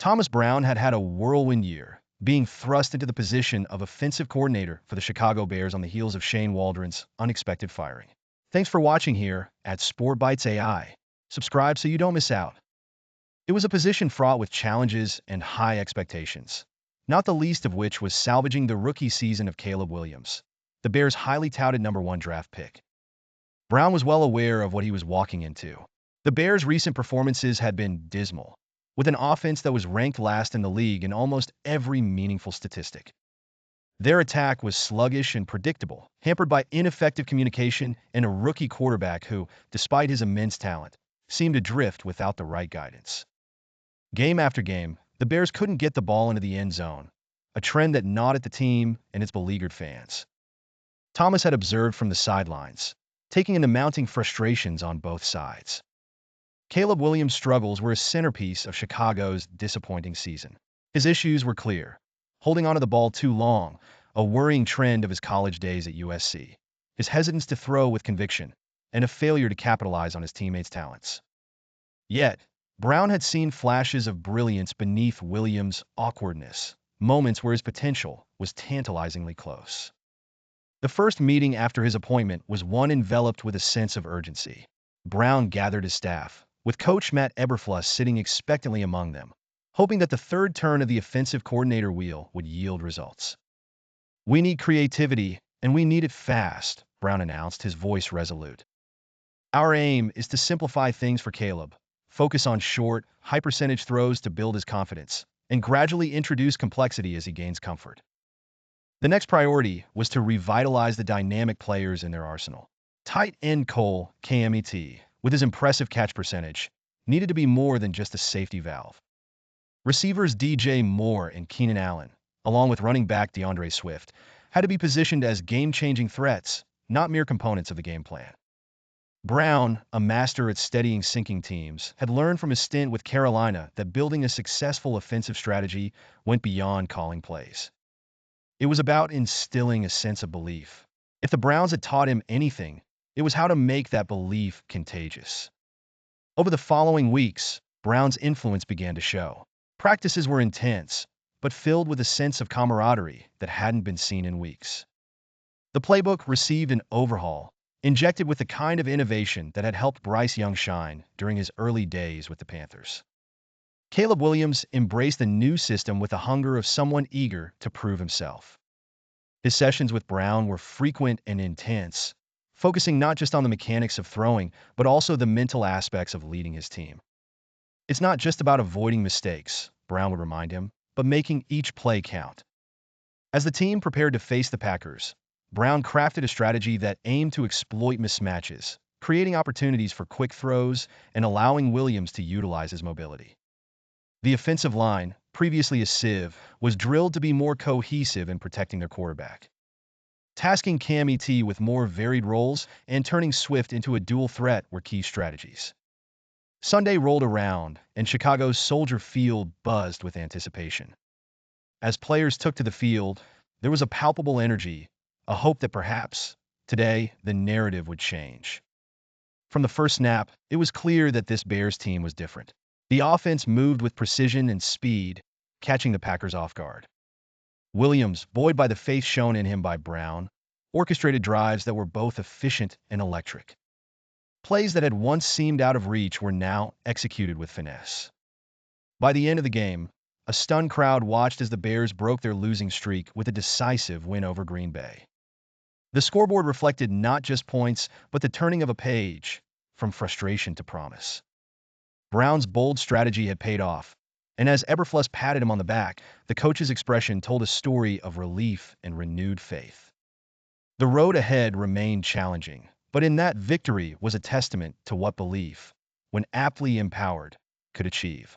Thomas Brown had had a whirlwind year, being thrust into the position of offensive coordinator for the Chicago Bears on the heels of Shane Waldron's unexpected firing. Thanks for watching here at Sport Bites AI. Subscribe so you don't miss out. It was a position fraught with challenges and high expectations, not the least of which was salvaging the rookie season of Caleb Williams, the Bears' highly touted #1 draft pick. Brown was well aware of what he was walking into. The Bears' recent performances had been dismal, with an offense that was ranked last in the league in almost every meaningful statistic. Their attack was sluggish and predictable, hampered by ineffective communication and a rookie quarterback who, despite his immense talent, seemed to drift without the right guidance. Game after game, the Bears couldn't get the ball into the end zone, a trend that gnawed at the team and its beleaguered fans. Thomas had observed from the sidelines, taking in the mounting frustrations on both sides. Caleb Williams' struggles were a centerpiece of Chicago's disappointing season. His issues were clear: holding onto the ball too long, a worrying trend of his college days at USC, his hesitance to throw with conviction, and a failure to capitalize on his teammates' talents. Yet, Brown had seen flashes of brilliance beneath Williams' awkwardness, moments where his potential was tantalizingly close. The first meeting after his appointment was one enveloped with a sense of urgency. Brown gathered his staff, with coach Matt Eberflus sitting expectantly among them, hoping that the third turn of the offensive coordinator wheel would yield results. "We need creativity, and we need it fast," Brown announced, his voice resolute. "Our aim is to simplify things for Caleb, focus on short, high-percentage throws to build his confidence, and gradually introduce complexity as he gains comfort." The next priority was to revitalize the dynamic players in their arsenal. Tight end Cole Kmet, with his impressive catch percentage, needed to be more than just a safety valve. Receivers DJ Moore and Keenan Allen, along with running back DeAndre Swift, had to be positioned as game-changing threats, not mere components of the game plan. Brown, a master at steadying sinking teams, had learned from his stint with Carolina that building a successful offensive strategy went beyond calling plays. It was about instilling a sense of belief. If the Browns had taught him anything, it was how to make that belief contagious. Over the following weeks, Brown's influence began to show. Practices were intense, but filled with a sense of camaraderie that hadn't been seen in weeks. The playbook received an overhaul, injected with the kind of innovation that had helped Bryce Young shine during his early days with the Panthers. Caleb Williams embraced the new system with the hunger of someone eager to prove himself. His sessions with Brown were frequent and intense, focusing not just on the mechanics of throwing, but also the mental aspects of leading his team. "It's not just about avoiding mistakes," Brown would remind him, "but making each play count." As the team prepared to face the Packers, Brown crafted a strategy that aimed to exploit mismatches, creating opportunities for quick throws and allowing Williams to utilize his mobility. The offensive line, previously a sieve, was drilled to be more cohesive in protecting their quarterback. Tasking Kmet with more varied roles and turning Swift into a dual threat were key strategies. Sunday rolled around, and Chicago's Soldier Field buzzed with anticipation. As players took to the field, there was a palpable energy, a hope that perhaps, today, the narrative would change. From the first snap, it was clear that this Bears team was different. The offense moved with precision and speed, catching the Packers off guard. Williams, buoyed by the faith shown in him by Brown, orchestrated drives that were both efficient and electric. Plays that had once seemed out of reach were now executed with finesse. By the end of the game, a stunned crowd watched as the Bears broke their losing streak with a decisive win over Green Bay. The scoreboard reflected not just points, but the turning of a page, from frustration to promise. Brown's bold strategy had paid off, and as Eberflus patted him on the back, the coach's expression told a story of relief and renewed faith. The road ahead remained challenging, but in that victory was a testament to what belief, when aptly empowered, could achieve.